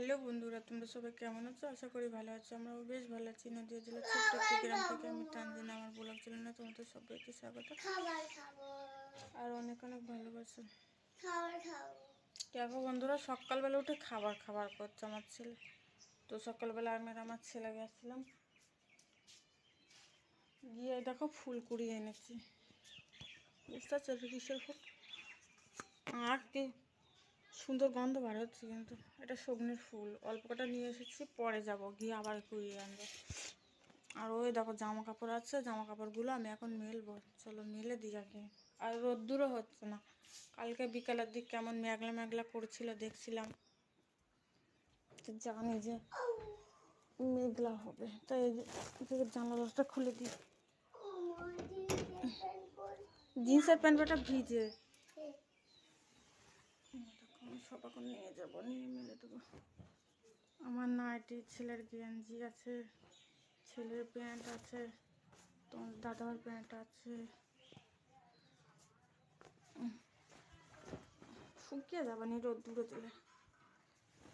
Hello বন্ধুরা, তোমরা সবাই কেমন আছো? আশা করি ভালো আছো। আমরাও বেশ ভালো আছি। নদীয়া জেলার ছোট্ট একটি গ্রাম থেকে আমি তানজিনা, আমার ব্লগ চ্যানেলে তোমাদের সবাইকে স্বাগত আর অনেক অনেক ভালোবাসা। দেখো বন্ধুরা, সকালবেলা উঠে খাবার খাবার করছে আমার ছেলে। তো সকালবেলা আমি আর আমার ছেলে গেছিলাম, গিয়ে দেখো ফুল কুড়িয়ে এনেছি। বুঝতে পারছো কিসের ফুল? আর কি সুন্দর গন্ধ বার হচ্ছে, কিন্তু এটা সগ্নের ফুল। অল্প কটা নিয়ে এসেছি, পরে যাব গিয়ে আবার কুড়িয়ে আনবো। আর ওই দেখো জামা কাপড় আছে, জামা কাপড়গুলো আমি এখন মেলবো। চলো মেলে দিই আগে। আর রোদ্দুরও হচ্ছে না। কালকে বিকালের দিক কেমন মেঘলা মেঘলা করছিল, দেখছিলাম। জানি যে মেঘলা হবে, তাই জানলা দরজাটা খুলে দিই। জিন্সের প্যান্টটা ভিজে, সব এখন নিয়ে যাবো, নিয়ে মেলে দেবো। আমার নাইটি, ছেলের গেঞ্জি আছে, ছেলের প্যান্ট আছে, তোমার দাদার প্যান্ট আছে, শুকিয়ে যাবে নি রোদ দূরে দিলে।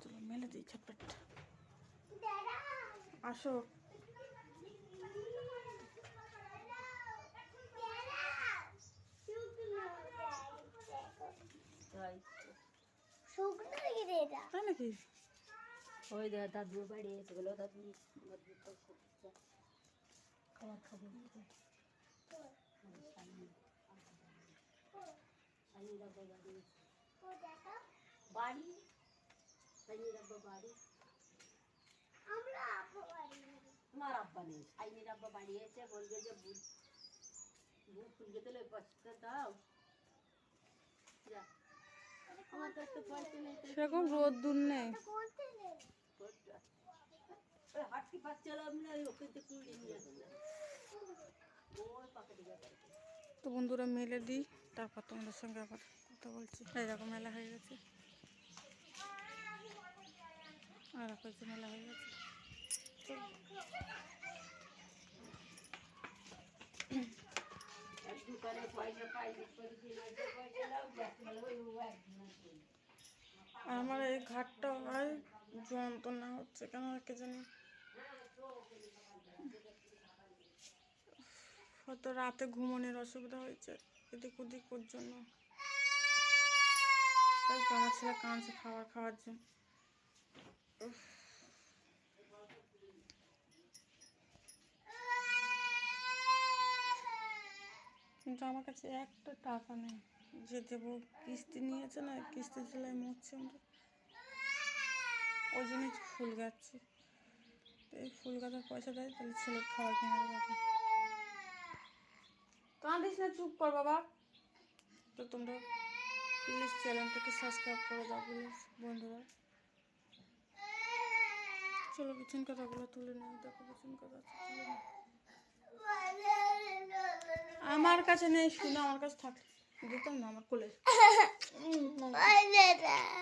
চলো মেলে দিই ঝটপট। আসো। তাই নাকি? ওই দাদু বাড়ি এসেগুলো দাদু খাবার খাবো বাড়ি বাড়ি তোমার আব্বা নেই, সাইনির আব্বা বাড়ি এসে বলবে যে বুক ফুলকে দিলে পয়সা দাও। আমার কাছে তো পয়সা নেই, সেরকম রোদ দূর নেই। হাঁটতে পারছিলাম না, ওকে তো কুড়িয়ে নিয়ে আসলাম ওই পাখি দিকে। তো বন্ধুরা মেলে দিই, তারপর তোমাদের সঙ্গে আবার কথা বলছি। এই দেখো মেলা হয়ে গেছে, আর দেখো মেলা হয়ে গেছে। আমার এই ঘাটটা হয় যন্ত্রণা হচ্ছে কেন কে জানি। হয়তো রাতে ঘুমানোর অসুবিধা হয়েছে এদিক ওদিক ওর জন্য। তাই তো আমার ছেলে কাঁদছে খাবার খাওয়ার জন্য। কিন্তু আমার কাছে একটা টাকা নেই যে দেবো। কিস্তি নিয়েছে না, কিস্তি ছেলে মরছে আমরা, ওই জন্যই ফুল গাচ্ছি। তো এই ফুল গাছার পয়সা দেয়, তাহলে ছেলের খাবার কিনে দেবো। কাঁদিস না, চুপ কর বাবা। তো তোমরা প্লিজ চ্যানেলটাকে সাবস্ক্রাইব করে দাও প্লিজ বন্ধুরা। চলো বিছান কথাগুলো তুলে নিই। দেখো বিছান কথা তুলে নিই। আমার কাছে নেই, শুনে আমার কাছে থাক দিতাম না আমার কোলে।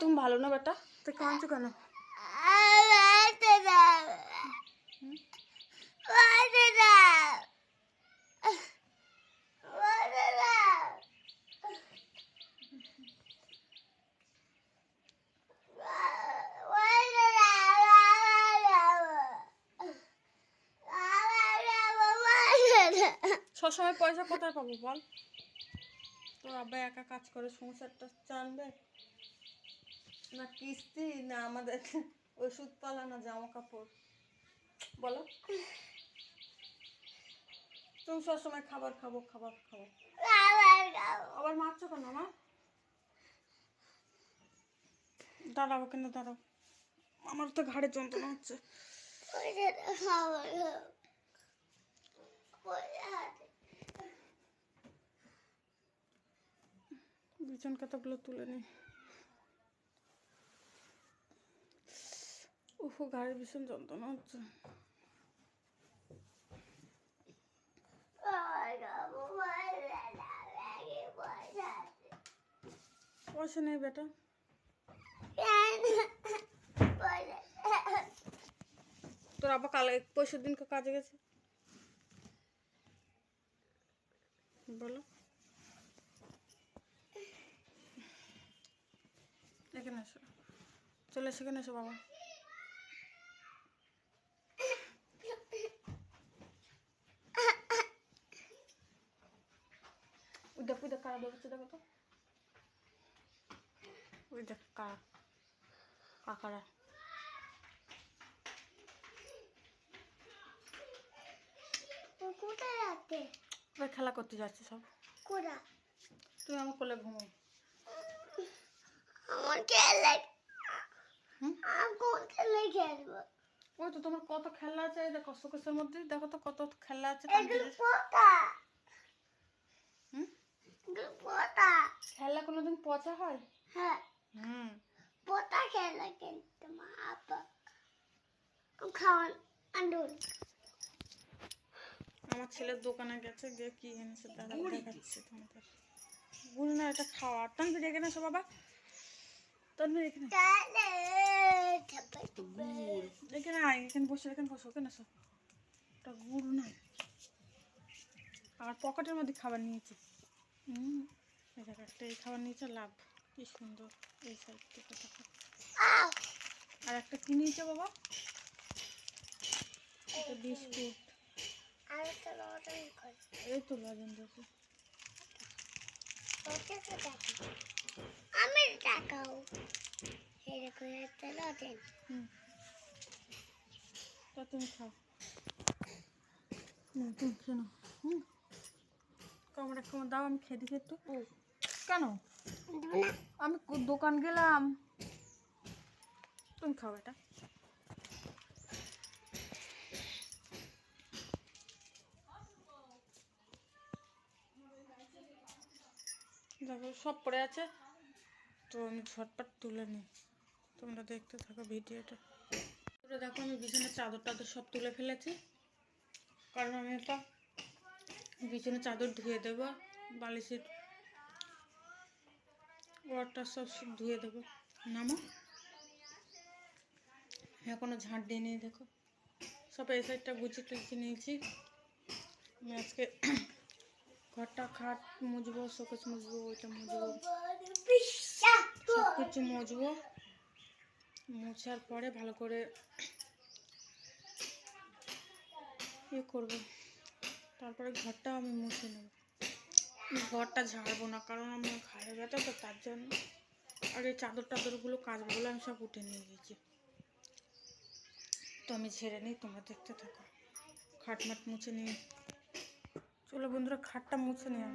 তুমি ভালো না বেটা, তো কাঁদছো কেন? সবসময় পয়সা কোথায় পাবো বল? তোর আব্বা একা কাজ করে সংসারটা চানবে না, কিস্তি না আমাদের ওষুধ পালা না জামা কাপড় বলো? তুমি সবসময় খাবার খাবো খাবার খাবো, আবার মারছো কেন? আমার দাঁড়াবো কেন? দাঁড়াও, আমার তো ঘাড়ে যন্ত্রণা হচ্ছে। বিছান কথাগুলো তুলে নিই। উফ, ঘাড়ে ভীষণ যন্ত্রণা হচ্ছে। পয়সা নেই বেটা। তোর আবার কাল পরশুর দিনকে কাজে গেছে বলো? এখানে এসো, চলে এসো, এখানে এসো বাবা। বেরোচ্ছে দেখো তো। ওই দেখ কাকারা কোথায় আছে? ওরা খেলা করতে যাচ্ছে সব। কোথা? তুমি আমার কোলে ঘুমো। আমার খেলা হুম? আমি কোন খেলায় খেলবো? ওই তো তোমার কত খেলা আছে, এই দেখো শোকেসের মধ্যে দেখো তো কত খেলা আছে। এগুলো কোথা? হুম? এগুলো কোথা? খেলা কোনোদিন পচা হয়? হ্যাঁ, হুম। কোথা খেলা খেলতে মা আপা খাওয়ান আন্ডুল। আমার ছেলের দোকানে গেছে, গিয়ে কি এনেছে দাদা দেখাচ্ছে তোমাদের। ভুল না, এটা খাওয়া। তানভীর এখানে এসো বাবা, তানভীর এখানে তাহলে এখানে আয়, এখানে বসো, এখানে বসো, এখানে এসো। ওটা গুড় না, আর পকেটের মধ্যে খাবার নিয়েছে। এই দেখো একটা এই খাবার নিয়েছে, লাভ কি সুন্দর। এই সাইড থেকে দেখো, আর একটা কি নিয়েছে বাবা, এটা বিস্কুট। আর একটা লটারি করে এই তো লজেন দিয়েছে। আমি টাকাও এরকম একটা লটেন। তা তুমি খাও। তুমি শোনো, কামড় একটা দাও, আমি খেয়ে দিচ্ছি একটু। কেন? আমি দোকান গেলাম, তুমি খাও এটা। দেখো সব পড়ে আছে, তো আমি ঝটপট তুলে নিই। তোমরা দেখতে থাকো ভিডিওটা। দেখো আমি বিছানার চাদর টাদর সব তুলে ফেলেছি, কারণ আমি একটা বিছানার চাদর ধুয়ে দেবো, বালিশের ওয়ারটা সব ধুয়ে দেবো। নামো, এখনো ঝাঁট দিয়ে নিয়ে দেখো সব এই সাইডটা গুছিয়ে টুচিয়ে নিয়েছি। আমি আজকে ঘরটা খাট মুছবো, শোকেস মুছবো, ওইটা মুছবো, সব কিছু মুছবো। মোছার পরে ভালো করে ইয়ে করবো, তারপরে ঘরটা আমি মুছে নেব। ঘরটা ঝাড়বো না, কারণ আমার ঘাড়ে ব্যথা তো, তার জন্য। আর এই চাদর টাদরগুলো কাচবো বলে আমি সব উঠে নিয়ে গেছি, তো আমি ঝেড়ে নিই, তোমরা দেখতে থাকো। খাট মাট মুছে নিয়ে চলো বন্ধুরা, খাটটা মুছে নিয়ে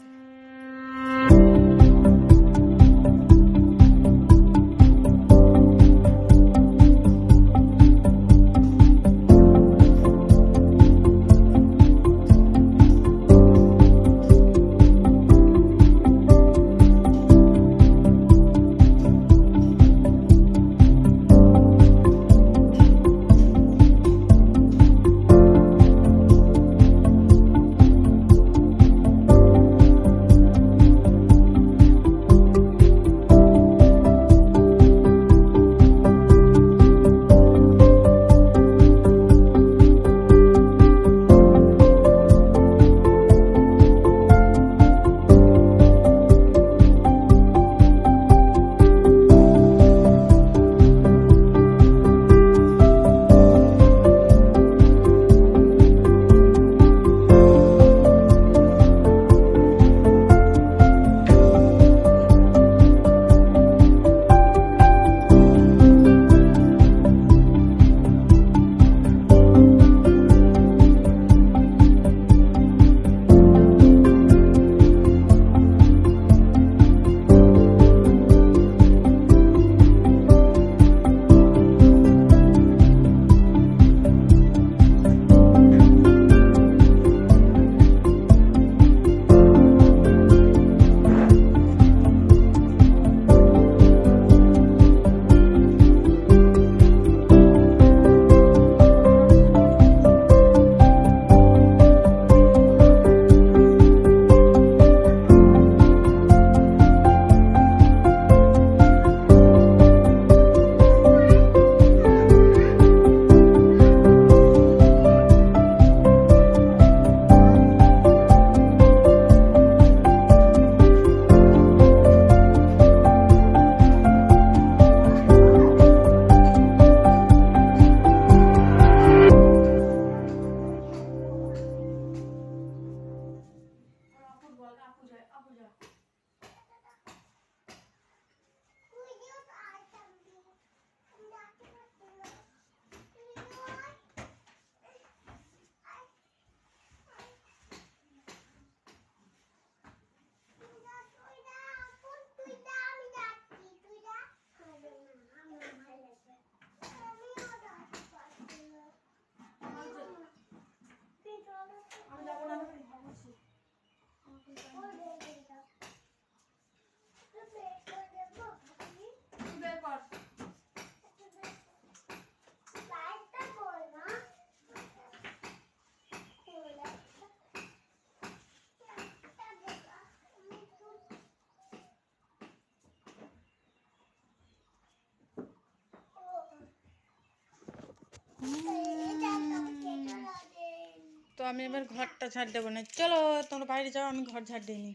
তো আমি এবার ঘরটা ঝাড় দেবো না, চলো তোমরা বাইরে যাও, আমি ঘর ঝাড় দিইনি।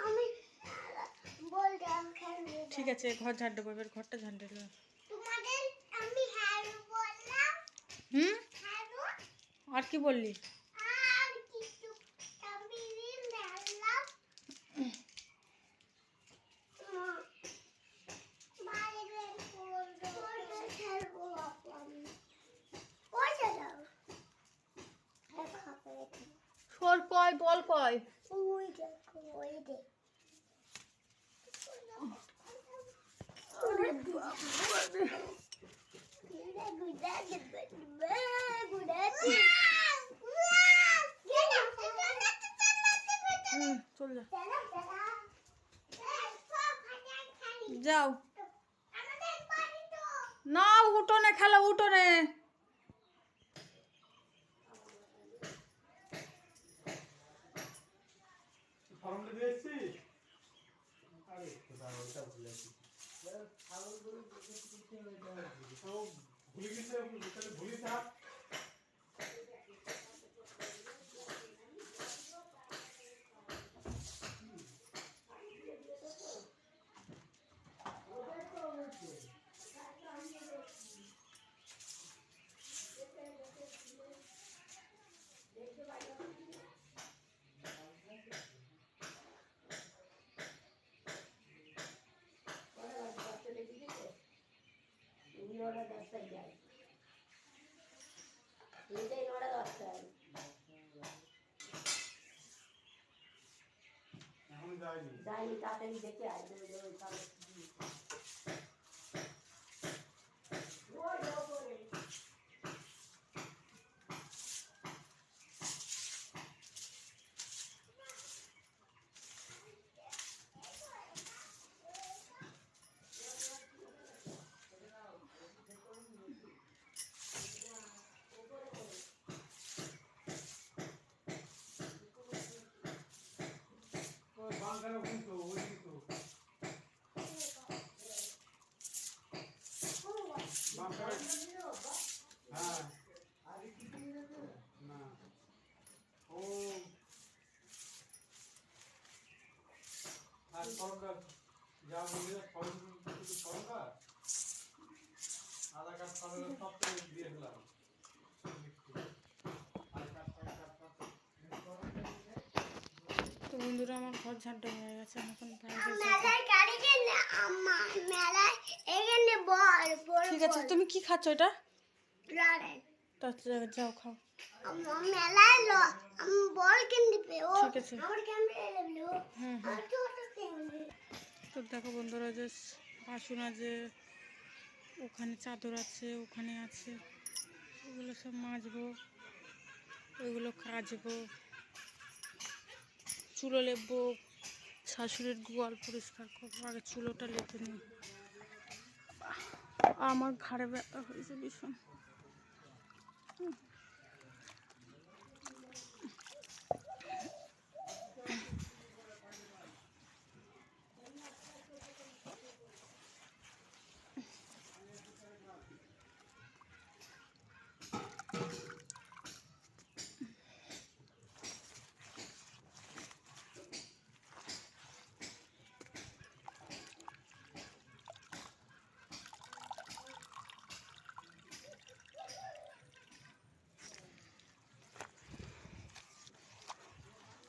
আমি বললাম খেলবে। ঠিক আছে, ঘর ঝাড় দেবো, এবার ঘরটা ঝাড় দিলাম। তোমাদের আমি হ্যালো বললাম, হুম, হ্যালো, আর কি বললি? আর কিছু আমি বললাম বাইরে বলবো খেলবো আমি। ওই দাও খাবে। সর কয়, বল কয়। ওই দেখো, ওই দেখ। চল যা, যাও না, উঠোনে খেলো, উঠোনে। যাইনি, তাড়াতাড়ি দেখে আয়। তো বন্ধুরা, আমার ঘর ঝাড় দেওয়া হয়ে গেছে, এখন বাইরে যাবো। মেলায় গাড়ি কিনে আমার মেলায় এখানে বল বল। ঠিক আছে, তুমি কি খাচ্ছ এটা? রাড়ে তা যাও খাও। আমার মেলায় আমি বল কিনতে পেও। ঠিক আছে। আমার ক্যামেরা লাগলো। হুম আর ছোট ক্যামেরা। তো দেখো বন্ধুরা, যে বাসন আছে, ওখানে চাদর আছে, ওখানে আছে, ওগুলো সব মাজবো, ওইগুলো কাচবো, চুলো লেপবো, শাশুড়ির গোয়াল পরিষ্কার করবো। আগে চুলোটা লেপে নিই, আমার ঘাড়ে ব্যথা হয়েছে ভীষণ।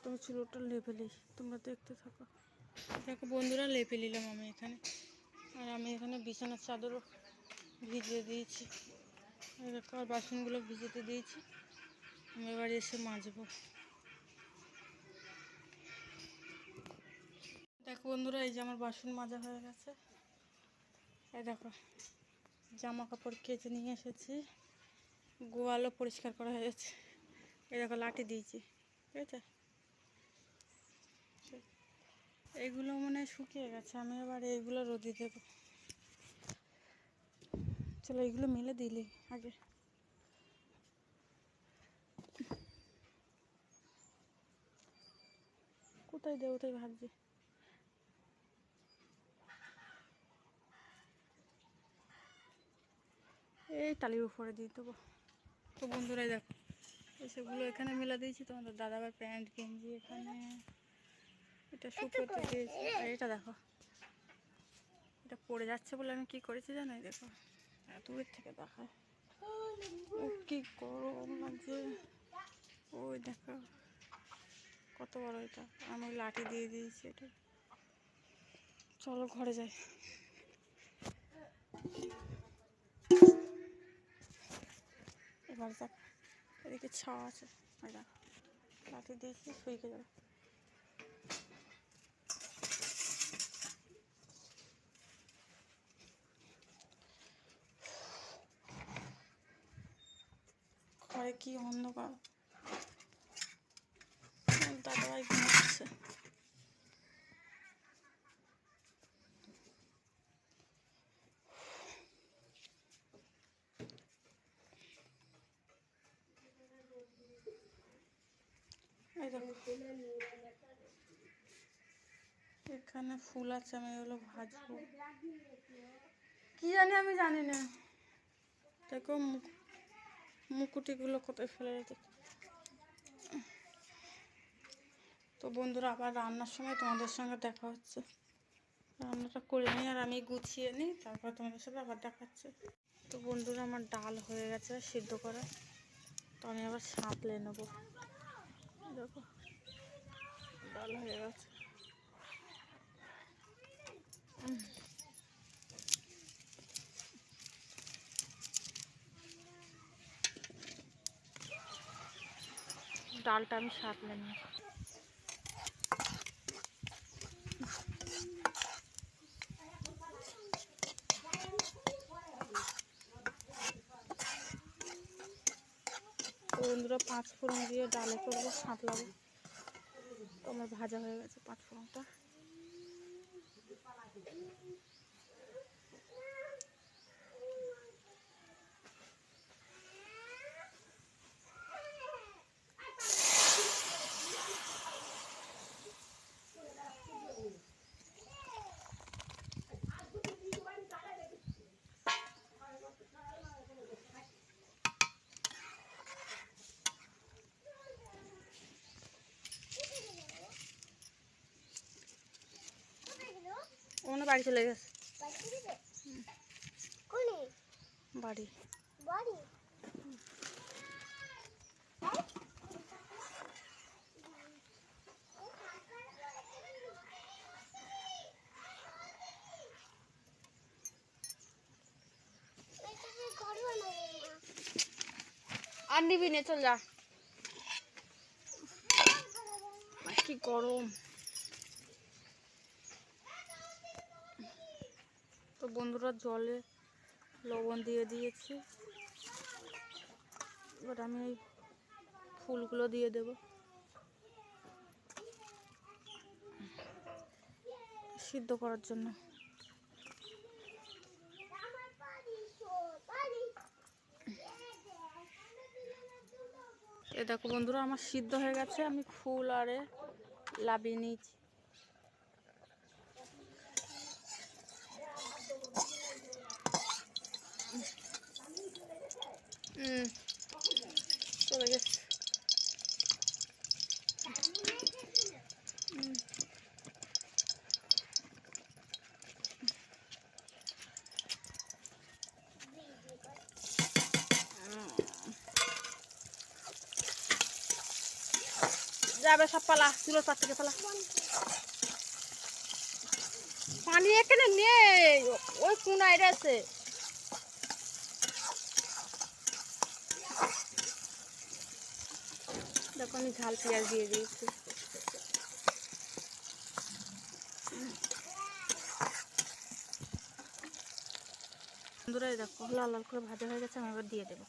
তুমি চুলোটা লেপে নিই, তোমরা দেখতে থাকো। দেখো বন্ধুরা, লেপে নিলাম আমি এখানে। আর আমি এখানে বিছানার চাদরও ভিজিয়ে দিয়েছি। আর দেখো, আর বাসনগুলো ভিজেতে দিয়েছি, আমি এবার এসে মাজবো। দেখো বন্ধুরা, এই যে আমার বাসন মাজা হয়ে গেছে। এই দেখো, জামা কাপড় কেচে নিয়ে এসেছি, গোয়ালও পরিষ্কার করা হয়ে গেছে। এই দেখো, লাঠি দিয়েছি, ঠিক আছে। এইগুলো মনে হয় শুকিয়ে গেছে, আমি এবার এইগুলো রোদে দেবো। চলো, এইগুলো মেলে দিলি আগে। কোথায় দেবো তাই ভাবছি। এই টালির উপরে দিয়ে দেবো। তো বন্ধুরাই দেখো এসবগুলো এখানে মেলা দিয়েছি, তোমাদের দাদাভাই প্যান্ট গেঞ্জি এখানে, এটা শুকোতে দিয়েছি। আর এটা দেখো, এটা পড়ে যাচ্ছে বলে আমি কি করেছি জানো, এই দেখো দূরের থেকে দেখায়, ও কি গরম লাগছে। ওই দেখো কত বড় এটা, আমি লাঠি দিয়ে দিয়েছি এটা। চলো ঘরে যাই। এবার দেখ এদিকে ছাওয়া আছে, ওই দেখো লাঠি দিয়েছি, শুইকে যাবে। ঘরে কি অন্ধকার, দাদাভাই ঘুমাচ্ছে। এই দেখো এখানে ফুল আছে, আমি এগুলো ভাজবো, কি জানি আমি জানি না। দেখো মুকুটিগুলো কোথায় ফেলে রেখে। তো বন্ধুরা আবার রান্নার সময় তোমাদের সঙ্গে দেখা হচ্ছে, রান্নাটা করে নিই আর আমি গুছিয়ে নিই, তারপর তোমাদের সাথে আবার দেখাচ্ছে। তো বন্ধুরা আমার ডাল হয়ে গেছে সিদ্ধ করা, তো আমি আবার সাঁতলে নেবো। দেখো ডাল হয়ে গেছে। ডালটা আমি সাঁতলে নিই। তো বন্ধুরা 5 ফোড়ন দিয়ে ডালে করবো, সাঁতলাবো। তো আমার ভাজা হয়ে গেছে 5 ফোড়নটা। অন্য বাড়ি চলে গেছে, বাড়ি আর নিবি নে, চল যা, কি গরম। তো বন্ধুরা জলে লবণ দিয়ে দিয়েছি, এবার আমি এই ফুলগুলো দিয়ে দেব সিদ্ধ করার জন্য। এ দেখো বন্ধুরা আমার সিদ্ধ হয়ে গেছে, আমি ফুল আরে লাবিয়ে নিয়েছি। চলে গেছে। যাবে সব পালা, তুলোর পাত থেকে পালা। পানি এখানে নেই, ওই কোনায় আছে। দেখো আমি ঝাল পেঁয়াজ দিয়ে দিয়েছি। বন্ধুরা দেখো লাল লাল করে ভাজা হয়ে গেছে, আমি এবার দিয়ে দেবো।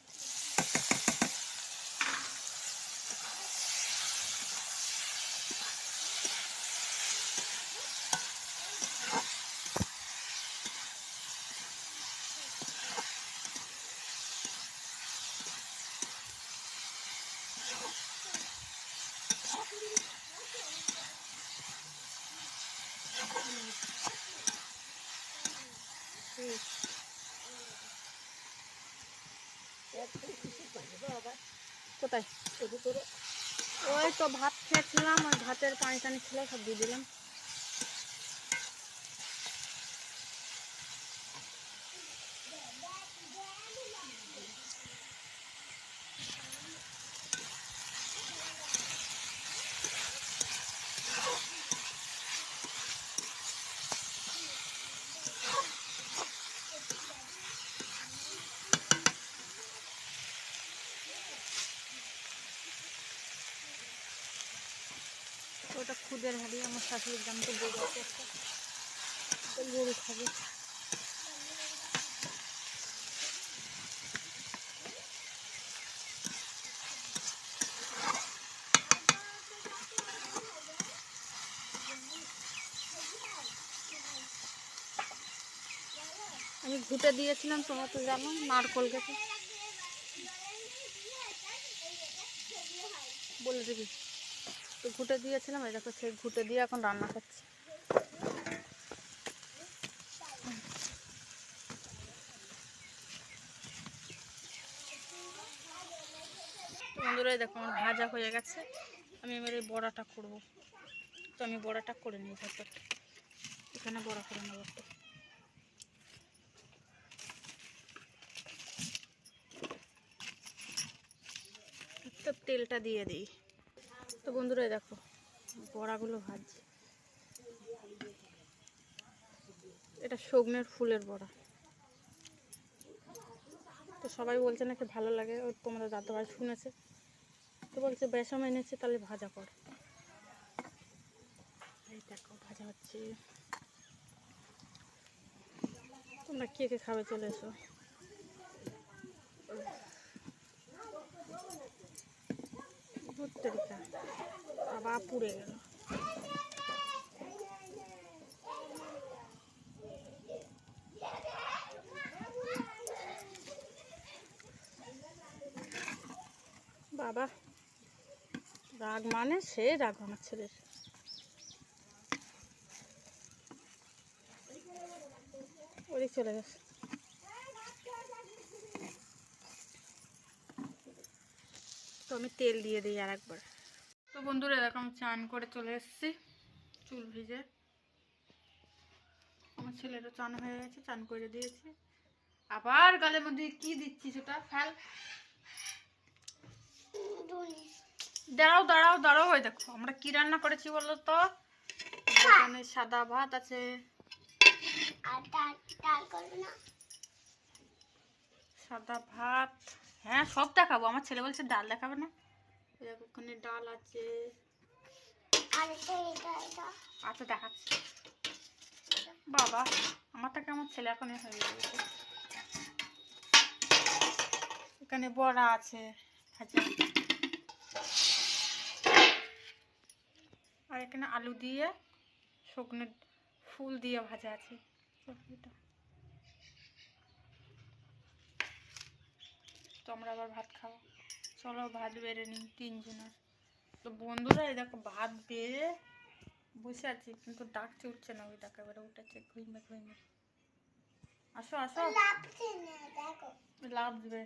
কোথায়? ওর ভিতরে ওই তো ভাত খেয়েছিলাম, ওই ভাতের পানি টানি ছিল, সব দিয়ে দিলাম। ওটা খুদের হাঁড়ি, আমার শাশুড়ির দাম তো গরু আছে একটা, ওই গরু খাবে। আমি ঘুটে দিয়েছিলাম, তোমরা তো জানো, নারকোল গেছে বলে দিবি, তো ঘুটে দিয়েছিলাম। এই দেখো সেই ঘুটে দিয়ে এখন রান্না করছি। বন্ধুরা দেখো আমার ভাজা হয়ে গেছে, আমি এবার এই বড়াটা করবো। তো আমি বড়াটা করে নিই, ভেতর এখানে বড়া করে নেবো একটু। তো তেলটা দিয়ে দিই। তো বন্ধুরা দেখো বড়াগুলো ভাজছি, এটা সজনের ফুলের বড়া। তো সবাই বলছে নাকি ভালো লাগে, ওই তোমাদের দাদাভাই শুনেছে, তো বলছে বেসম এনেছে তাহলে ভাজা কর। এই দেখো ভাজা হচ্ছে, তোমরা কে কে খাবে চলে এসো। ভর্তিকা আবার পুড়ে গেল। বাবা রাগ মানে সে রাগ আমার ছেলের। ওই চলে গেছে। তো আমি তেল দিয়ে দিই আর একবার। তো বন্ধুরা এরকম চান করে চলে এসেছি, চুল ভিজে। আমার ছেলেরও চান হয়ে গেছে, চান করে দিয়েছি। আবার গালের মধ্যে কি দিচ্ছি সেটা ফেল। দাঁড়াও দাঁড়াও দাঁড়াও, ওই দেখো আমরা কি রান্না করেছি বলো তো। এখানে সাদা ভাত আছে, সাদা ভাত, হ্যাঁ সব দেখাবো। আমার ছেলে বলছে ডাল দেখাবে না, দেখো ওখানে ডাল আছে। আচ্ছা দেখাচ্ছি। বাবা আমার থেকে আমার ছেলে এখন হয়ে গেছে। এখানে বড়া আছে ভাজা, আর এখানে আলু দিয়ে সজনের ফুল দিয়ে ভাজা আছে। তো আমরা আবার ভাত খাবো, চলো ভাত বেড়ে নিই তিনজনের। তো বন্ধুরা এই দেখো ভাত বেড়ে বসে আছি, কিন্তু ডাকছে উঠছে না, ওই ডাকা এবারে উঠেছে ঘুইমে ঘুইমে। আসো আসো, লাভ দেবে।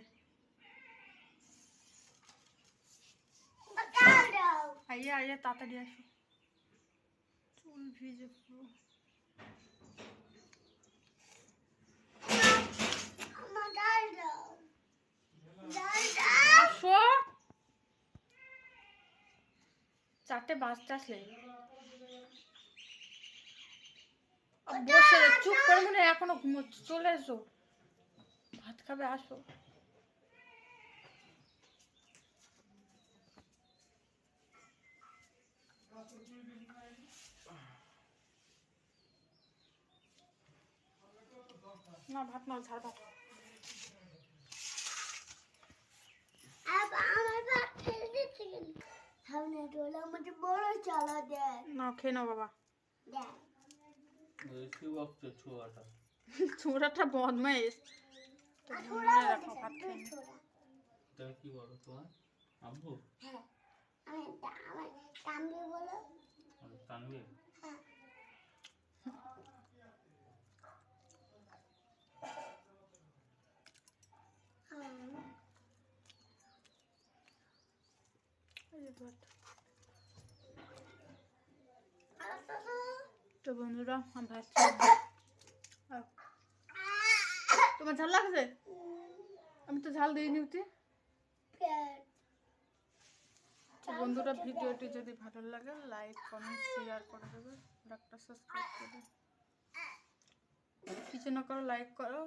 আইয়ে আইয়ে তাড়াতাড়ি আসো, চুল ভিজে পুরো। আসো, 4টে বাজতে আসলে বসে চুপ করে মনে হয় এখনো ঘুমোচ্ছ, চলে এসো ভাত খাবে, আসো। না ভাত না, ঝাড় ভাত। না খেয়ে নাও বাবা। ছোড়াটা বদমাইশ। তো বন্ধুরা দেখো ভাত খেয়ে নাও। কি বলো তোমার আব্বু? তানভীর ভাত। তো বন্ধুরা আমি ভাত খাই। আহ, তোমার ঝাল লাগছে? আমি তো ঝাল দিইনি উঠি। তো বন্ধুরা ভিডিওটি যদি ভালো লাগে লাইক কমেন্ট শেয়ার করে দেবে, আর একটা সাবস্ক্রাইব করে দেবে। কিছু না করো, লাইক করো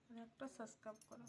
আর একটা সাবস্ক্রাইব করো।